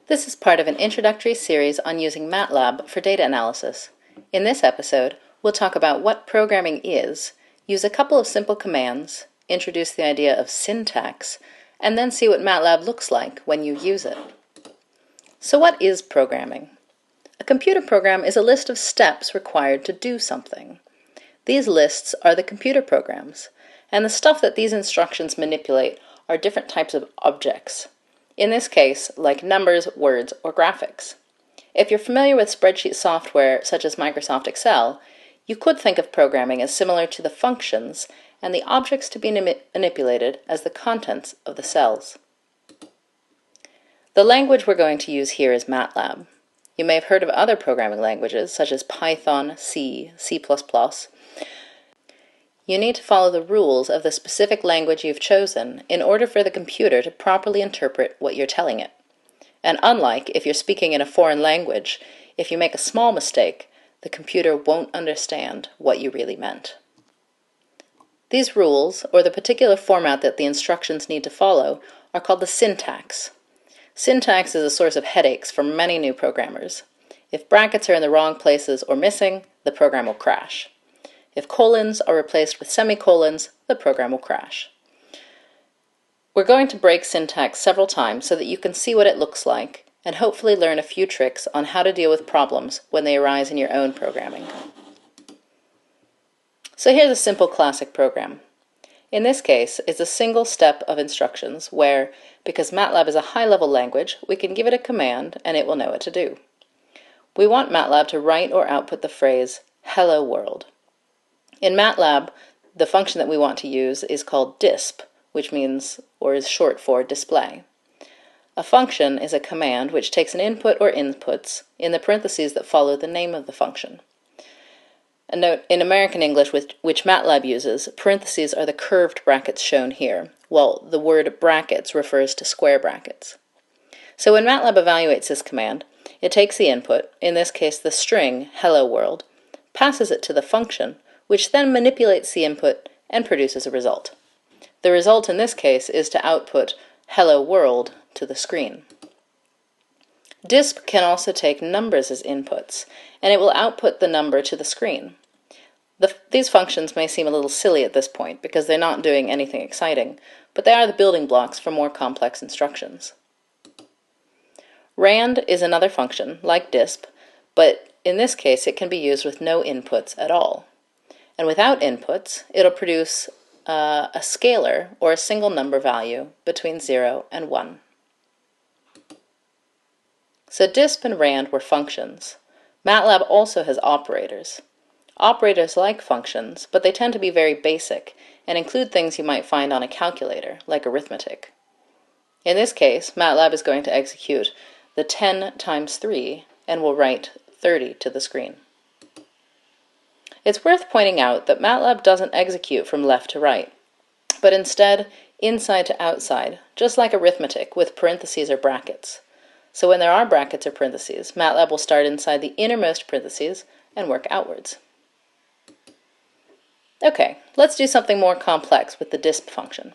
This is part of an introductory series on using Matlab for data analysis. In this episode, we'll talk about what programming is, use a couple of simple commands, introduce the idea of syntax, and then see what Matlab looks like when you use it. So what is programming? A computer program is a list of steps required to do something. These lists are the computer programs, and the stuff that these instructions manipulate are different types of objects. In this case, like numbers, words, or graphics. If you're familiar with spreadsheet software such as Microsoft Excel, you could think of programming as similar to the functions and the objects to be manipulated as the contents of the cells. The language we're going to use here is Matlab. You may have heard of other programming languages such as Python, C, C++. You need to follow the rules of the specific language you've chosen in order for the computer to properly interpret what you're telling it. And unlike if you're speaking in a foreign language, if you make a small mistake, the computer won't understand what you really meant. These rules, or the particular format that the instructions need to follow, are called the syntax. Syntax is a source of headaches for many new programmers. If brackets are in the wrong places or missing, the program will crash. If colons are replaced with semicolons, the program will crash. We're going to break syntax several times so that you can see what it looks like and hopefully learn a few tricks on how to deal with problems when they arise in your own programming. So here's a simple classic program. In this case, it's a single step of instructions where, because Matlab is a high-level language, we can give it a command and it will know what to do. We want Matlab to write or output the phrase, "Hello World." In Matlab, the function that we want to use is called disp, which means, or is short for, display. A function is a command which takes an input or inputs in the parentheses that follow the name of the function. A note, in American English, which Matlab uses, parentheses are the curved brackets shown here, while the word brackets refers to square brackets. So when Matlab evaluates this command, it takes the input, in this case the string, hello world, passes it to the function, which then manipulates the input and produces a result. The result in this case is to output hello world to the screen. Disp can also take numbers as inputs, and it will output the number to the screen. These functions may seem a little silly at this point because they're not doing anything exciting, but they are the building blocks for more complex instructions. Rand is another function, like disp, but in this case it can be used with no inputs at all. And without inputs, it'll produce a scalar, or a single number value, between 0 and 1. So disp and rand were functions. Matlab also has operators. Operators like functions, but they tend to be very basic and include things you might find on a calculator, like arithmetic. In this case, Matlab is going to execute the 10 times 3 and will write 30 to the screen. It's worth pointing out that Matlab doesn't execute from left to right, but instead inside to outside, just like arithmetic with parentheses or brackets. So when there are brackets or parentheses, Matlab will start inside the innermost parentheses and work outwards. Okay, let's do something more complex with the disp function.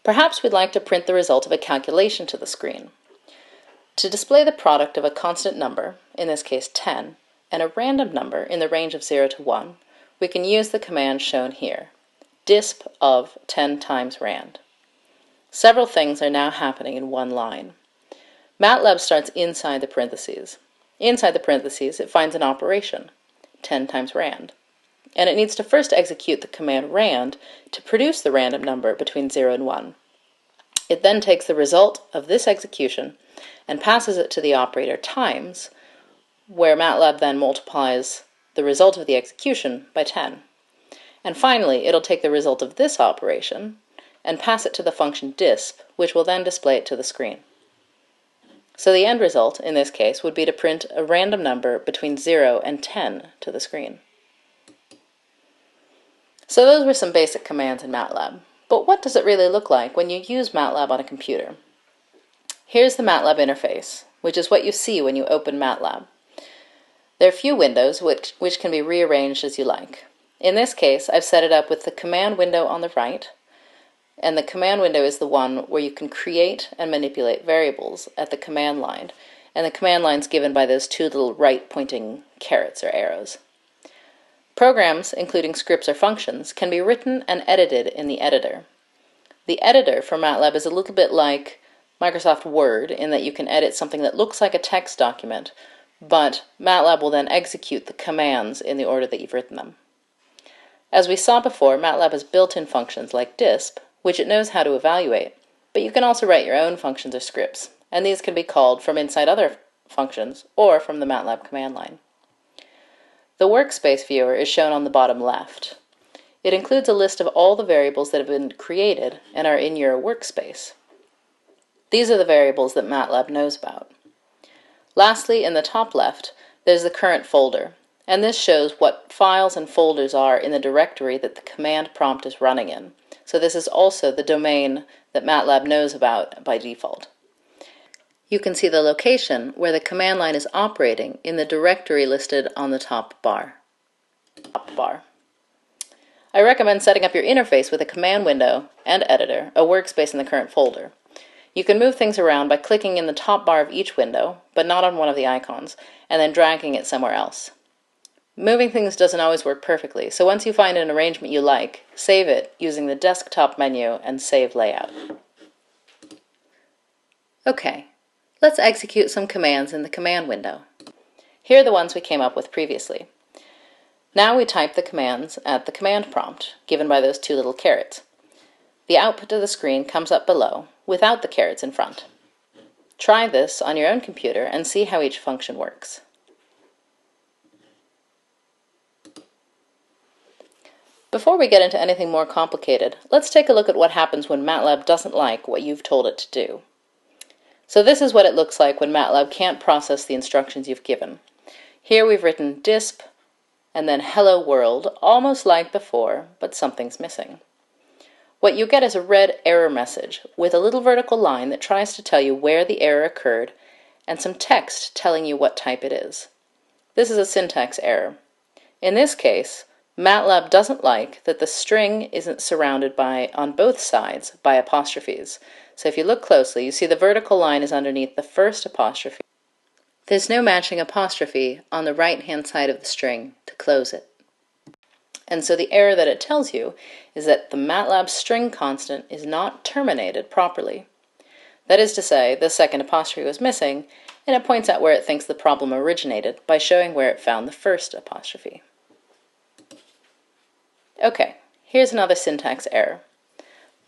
Perhaps we'd like to print the result of a calculation to the screen. To display the product of a constant number, in this case 10, and a random number in the range of 0 to 1, we can use the command shown here, disp of 10 times rand. Several things are now happening in one line. Matlab starts inside the parentheses. Inside the parentheses, it finds an operation, 10 times rand, and it needs to first execute the command rand to produce the random number between 0 and 1. It then takes the result of this execution and passes it to the operator times, where Matlab then multiplies the result of the execution by 10. And finally, it'll take the result of this operation and pass it to the function disp, which will then display it to the screen. So the end result, in this case, would be to print a random number between 0 and 10 to the screen. So those were some basic commands in Matlab. But what does it really look like when you use Matlab on a computer? Here's the Matlab interface, which is what you see when you open Matlab. There are a few windows which can be rearranged as you like. In this case, I've set it up with the command window on the right, and the command window is the one where you can create and manipulate variables at the command line, and the command line is given by those two little right-pointing carrots or arrows. Programs, including scripts or functions, can be written and edited in the editor. The editor for Matlab is a little bit like Microsoft Word in that you can edit something that looks like a text document, but Matlab will then execute the commands in the order that you've written them. As we saw before, Matlab has built-in functions like disp, which it knows how to evaluate, but you can also write your own functions or scripts, and these can be called from inside other functions or from the Matlab command line. The workspace viewer is shown on the bottom left. It includes a list of all the variables that have been created and are in your workspace. These are the variables that Matlab knows about. Lastly, in the top left, there's the current folder, and this shows what files and folders are in the directory that the command prompt is running in. So this is also the domain that Matlab knows about by default. You can see the location where the command line is operating in the directory listed on the top bar. I recommend setting up your interface with a command window and editor, a workspace in the current folder. You can move things around by clicking in the top bar of each window, but not on one of the icons, and then dragging it somewhere else. Moving things doesn't always work perfectly, so once you find an arrangement you like, save it using the desktop menu and Save Layout. Okay, let's execute some commands in the command window. Here are the ones we came up with previously. Now we type the commands at the command prompt, given by those two little carrots. The output of the screen comes up below, without the carrots in front. Try this on your own computer and see how each function works. Before we get into anything more complicated, let's take a look at what happens when Matlab doesn't like what you've told it to do. So this is what it looks like when Matlab can't process the instructions you've given. Here we've written disp and then hello world, almost like before, but something's missing. What you get is a red error message with a little vertical line that tries to tell you where the error occurred and some text telling you what type it is. This is a syntax error. In this case, Matlab doesn't like that the string isn't surrounded on both sides by apostrophes. So if you look closely, you see the vertical line is underneath the first apostrophe. There's no matching apostrophe on the right-hand side of the string to close it. And so the error that it tells you is that the Matlab string constant is not terminated properly. That is to say, the second apostrophe was missing, and it points out where it thinks the problem originated by showing where it found the first apostrophe. Okay, here's another syntax error.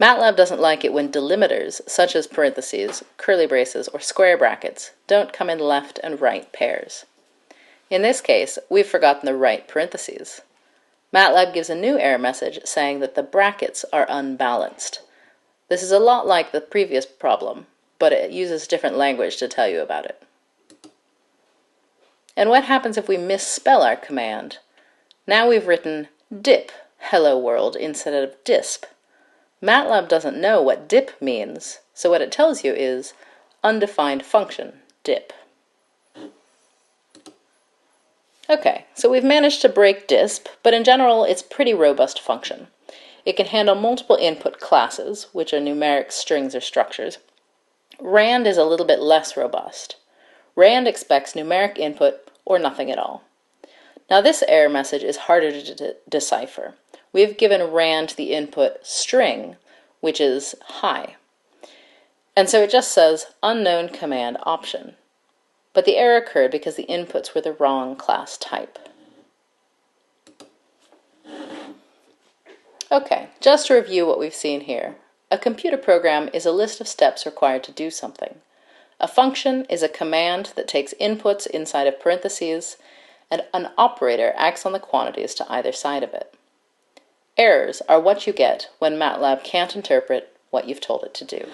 Matlab doesn't like it when delimiters, such as parentheses, curly braces, or square brackets, don't come in left and right pairs. In this case, we've forgotten the right parentheses. Matlab gives a new error message saying that the brackets are unbalanced. This is a lot like the previous problem, but it uses different language to tell you about it. And what happens if we misspell our command? Now we've written dip hello world instead of disp. Matlab doesn't know what dip means, so what it tells you is undefined function, dip. Okay, so we've managed to break disp, but in general it's a pretty robust function. It can handle multiple input classes, which are numeric strings or structures. Rand is a little bit less robust. Rand expects numeric input or nothing at all. Now this error message is harder to decipher. We've given Rand the input string, which is high. And so it just says unknown command option. But the error occurred because the inputs were the wrong class type. Okay, just to review what we've seen here. A computer program is a list of steps required to do something. A function is a command that takes inputs inside of parentheses, and an operator acts on the quantities to either side of it. Errors are what you get when Matlab can't interpret what you've told it to do.